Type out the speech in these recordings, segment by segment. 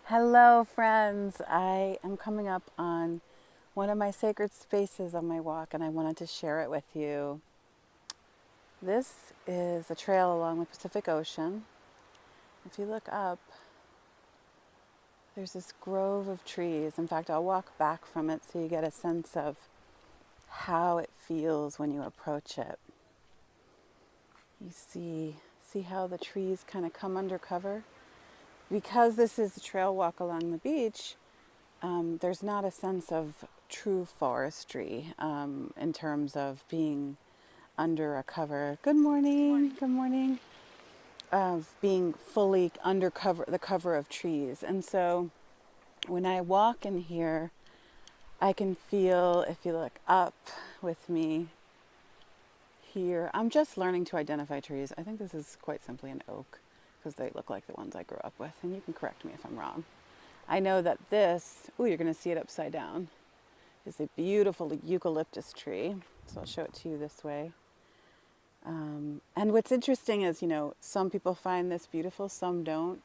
Hello, friends. I am coming up on one of my sacred spaces on my walk, and I wanted to share it with you. This is a trail along the Pacific Ocean. If you look up, there's this grove of trees. In fact, I'll walk back from it so you get a sense of how it feels when you approach it. You see how the trees kind of come under cover? Because this is a trail walk along the beach, there's not a sense of true forestry in terms of being under a cover. Good morning. Good morning. Of being fully under the cover of trees. And so when I walk in here, I can feel, if you look up with me here, I'm just learning to identify trees. I think this is quite simply an oak because they look like the ones I grew up with. And you can correct me if I'm wrong. I know that this, you're going to see it upside down, is a beautiful eucalyptus tree. So I'll show it to you this way. And what's interesting is, some people find this beautiful, some don't.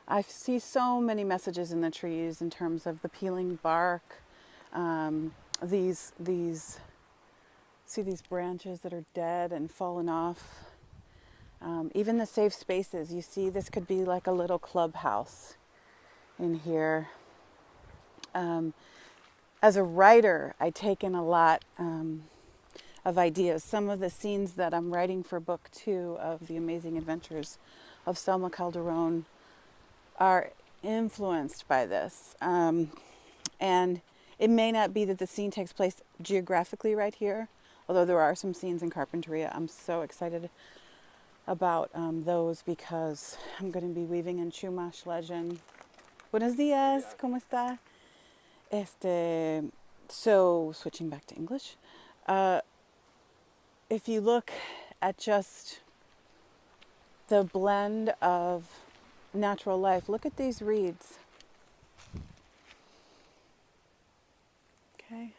I see so many messages in the trees in terms of the peeling bark, these branches that are dead and fallen off. Even the safe spaces, you see this could be like a little clubhouse in here. As a writer, I take in a lot of ideas. Some of the scenes that I'm writing for book 2 of The Amazing Adventures of Selma Calderon are influenced by this. And it may not be that the scene takes place geographically right here, although there are some scenes in Carpinteria. I'm so excited about those because I'm going to be weaving in Chumash legend. Buenos días, ¿cómo está? So switching back to English, if you look at just the blend of natural life, look at these reeds. Okay.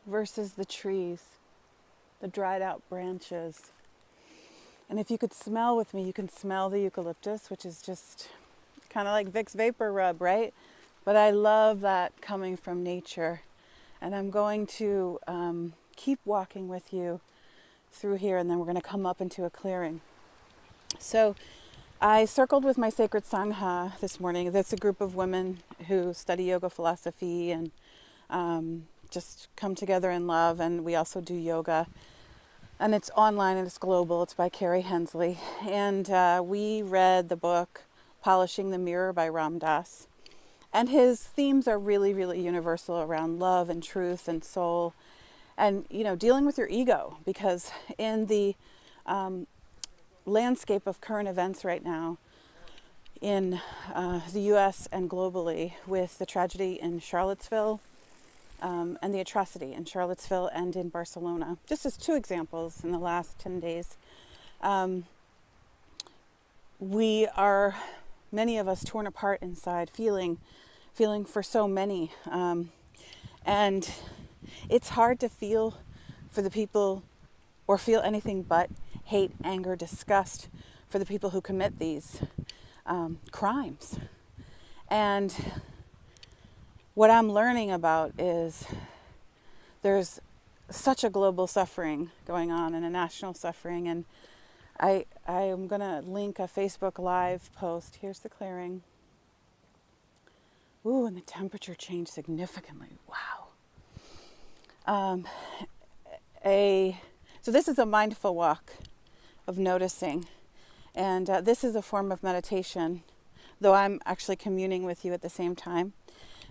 Versus the trees, the dried out branches. And if you could smell with me, you can smell the eucalyptus, which is just kind of like Vicks Vapor Rub, right? But I love that coming from nature. And I'm going to keep walking with you through here, and then we're going to come up into a clearing. So I circled with my sacred Sangha this morning. That's a group of women who study yoga philosophy and just come together in love. And we also do yoga. And it's online and it's global. It's by Carrie Hensley. And we read the book Polishing the Mirror by Ram Dass. And his themes are really, really universal around love and truth and soul and, dealing with your ego. Because in the landscape of current events right now in the U.S. and globally, with the tragedy in Charlottesville and the atrocity in Charlottesville and in Barcelona, just as 2 examples in the last 10 days, we are, many of us, torn apart inside, feeling for so many. And it's hard to feel for the people or feel anything but hate, anger, disgust for the people who commit these crimes. And what I'm learning about is there's such a global suffering going on and a national suffering. And I am going to link a Facebook Live post. Here's the clearing. Ooh, and the temperature changed significantly. Wow. So this is a mindful walk of noticing. And this is a form of meditation, though I'm actually communing with you at the same time.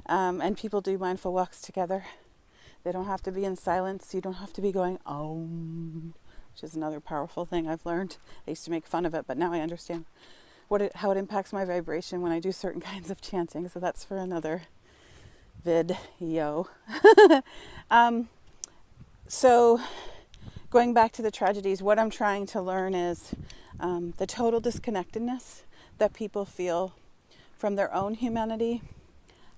And people do mindful walks together. They don't have to be in silence. You don't have to be going, Om, which is another powerful thing I've learned. I used to make fun of it, but now I understand how it impacts my vibration when I do certain kinds of chanting. So that's for another video. So going back to the tragedies, what I'm trying to learn is the total disconnectedness that people feel from their own humanity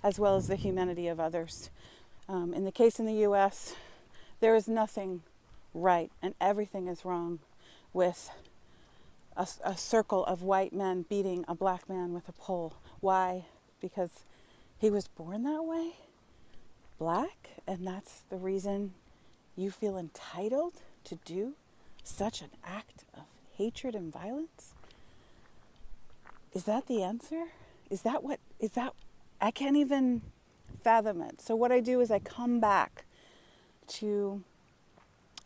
as well as the humanity of others. In the case in the U.S., there is nothing right and everything is wrong with a circle of white men beating a black man with a pole. Why? because he was born that way, black, and that's the reason you feel entitled to do such an act of hatred and violence? Is that the answer? Is that, I can't even fathom it. So what I do is I come back to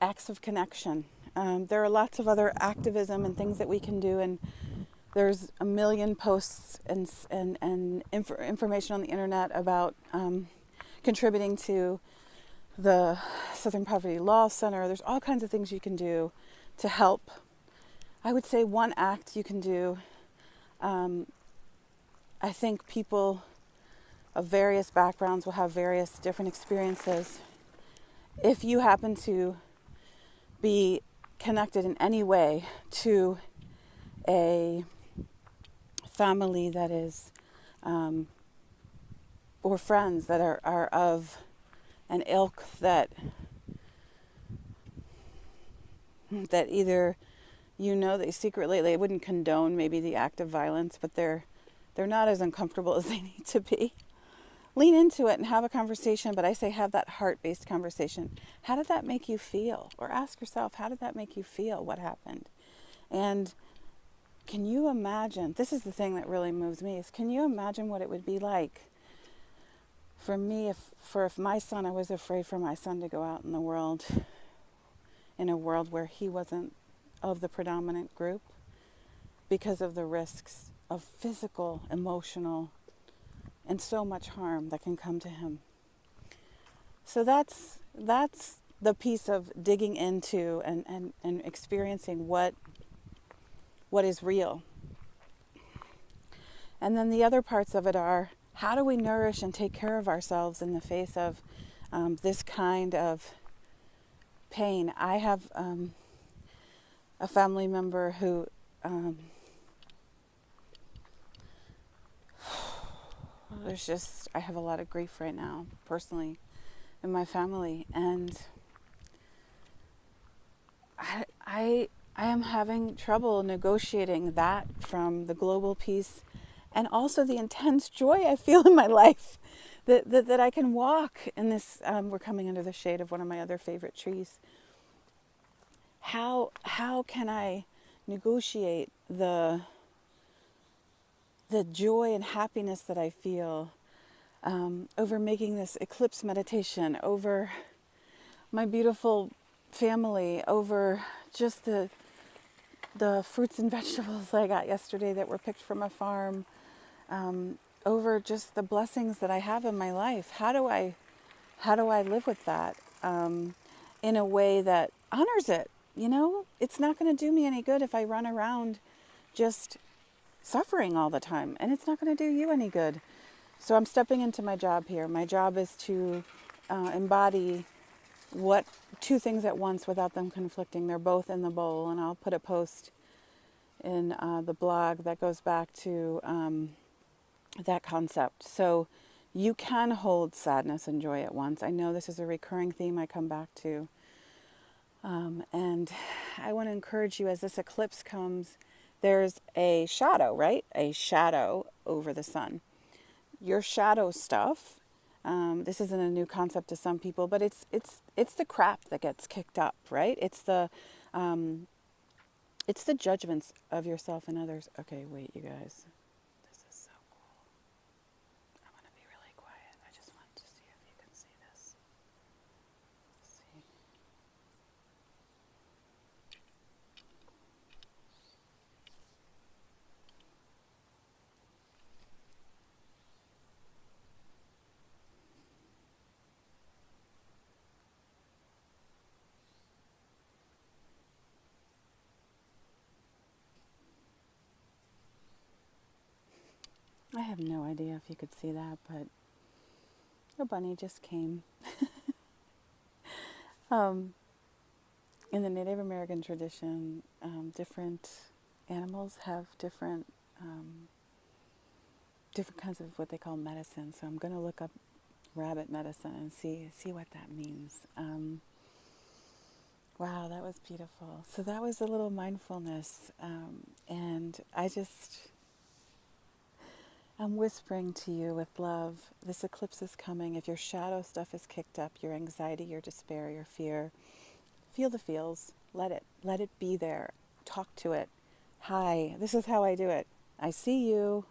acts of connection. There are lots of other activism and things that we can do, and there's a million posts and information on the internet about contributing to the Southern Poverty Law Center. There's all kinds of things you can do to help. I would say one act you can do. I think people of various backgrounds will have various different experiences. If you happen to be connected in any way to a family that is, or friends that are of an ilk that either they secretly, they wouldn't condone maybe the act of violence, but they're not as uncomfortable as they need to be. Lean into it and have a conversation, but I say have that heart-based conversation. How did that make you feel? Or ask yourself, how did that make you feel? What happened? And can you imagine, this is the thing that really moves me, is can you imagine what it would be like for me, if my son, I was afraid for my son to go out in the world, in a world where he wasn't of the predominant group, because of the risks of physical, emotional, and so much harm that can come to him. So that's the piece of digging into and experiencing what is real. And then the other parts of it are, how do we nourish and take care of ourselves in the face of this kind of pain? I have a family member who I have a lot of grief right now, personally, in my family, and I am having trouble negotiating that from the global peace, and also the intense joy I feel in my life, that I can walk in this. We're coming under the shade of one of my other favorite trees. How can I negotiate the joy and happiness that I feel over making this eclipse meditation, over my beautiful family, over just the fruits and vegetables I got yesterday that were picked from a farm, over just the blessings that I have in my life? How do I live with that in a way that honors it? It's not going to do me any good if I run around just suffering all the time, and it's not going to do you any good. So I'm stepping into my job here. My job is to embody two things at once without them conflicting. They're both in the bowl, and I'll put a post in the blog that goes back to that concept. So you can hold sadness and joy at once. I know this is a recurring theme I come back to. And I want to encourage you, as this eclipse comes, there's a shadow, right? A shadow over the sun. Your shadow stuff, this isn't a new concept to some people, but it's the crap that gets kicked up, right? It's the judgments of yourself and others. Okay, wait, you guys. This is so cool. I'm going to be really quiet. I just want to see if you can see this. Let's see. I have no idea if you could see that, but a bunny just came. In the Native American tradition, different animals have different kinds of what they call medicine. So I'm going to look up rabbit medicine and see what that means. Wow, that was beautiful. So that was a little mindfulness, and I just I'm whispering to you with love. This eclipse is coming. If your shadow stuff is kicked up, your anxiety, your despair, your fear, feel the feels. Let it be there. Talk to it. Hi, this is how I do it. I see you.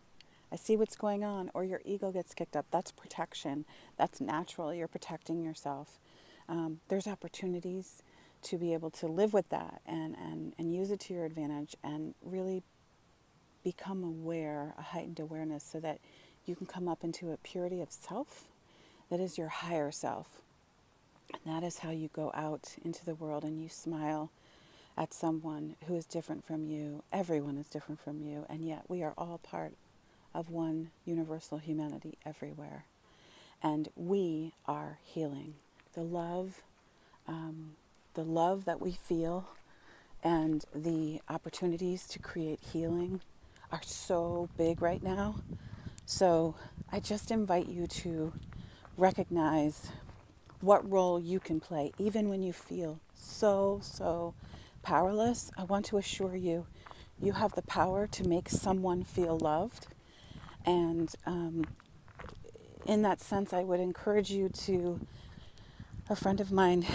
I see what's going on. Or your ego gets kicked up. That's protection. That's natural. You're protecting yourself. There's opportunities to be able to live with that and use it to your advantage and really become aware, a heightened awareness, so that you can come up into a purity of self that is your higher self. And that is how you go out into the world and you smile at someone who is different from you. Everyone is different from you, and yet we are all part of one universal humanity everywhere. And we are healing. The love, the love that we feel and the opportunities to create healing are so big right now. So I just invite you to recognize what role you can play, even when you feel so powerless. I want to assure you, you have the power to make someone feel loved. And in that sense, I would encourage you to, a friend of mine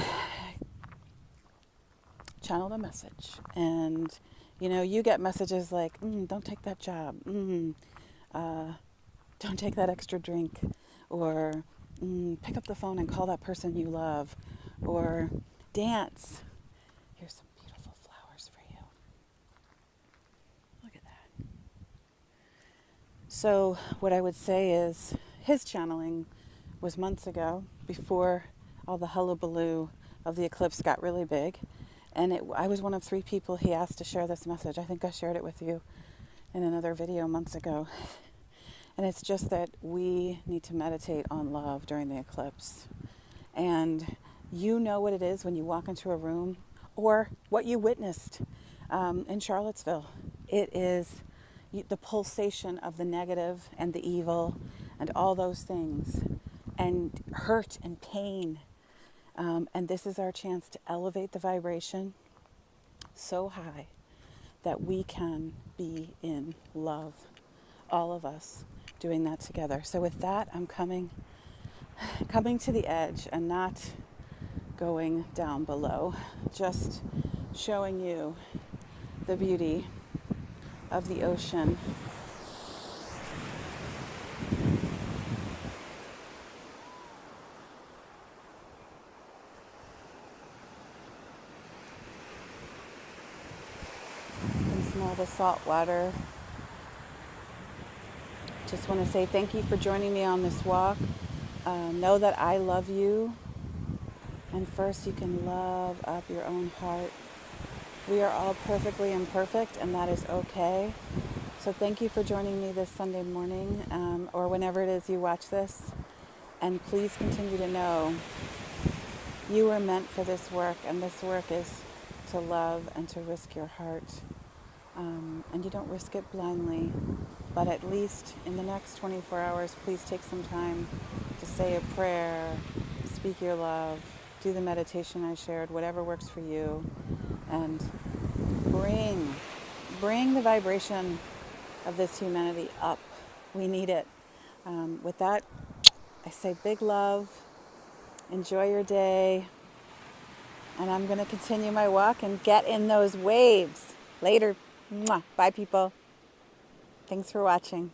channeled a message. And, you know, you get messages like, don't take that job. Don't take that extra drink. Or pick up the phone and call that person you love. Or dance. Here's some beautiful flowers for you. Look at that. So what I would say is his channeling was months ago, before all the hullabaloo of the eclipse got really big. And I was one of 3 people he asked to share this message. I think I shared it with you in another video months ago. And it's just that we need to meditate on love during the eclipse. And you know what it is when you walk into a room, or what you witnessed in Charlottesville. It is the pulsation of the negative and the evil and all those things, and hurt and pain. And this is our chance to elevate the vibration so high that we can be in love, all of us doing that together. So with that, I'm coming to the edge and not going down below, just showing you the beauty of the ocean. You can smell the salt water. Just want to say thank you for joining me on this walk. Know that I love you. And first, you can love up your own heart. We are all perfectly imperfect, and that is okay. So thank you for joining me this Sunday morning, or whenever it is you watch this. And please continue to know you are meant for this work, and this work is to love and to risk your heart. And you don't risk it blindly, but at least in the next 24 hours, please take some time to say a prayer, speak your love, do the meditation I shared, whatever works for you, and bring the vibration of this humanity up. We need it. With that, I say big love, enjoy your day, and I'm going to continue my walk and get in those waves. Later. Mwah. Bye, people. Thanks for watching.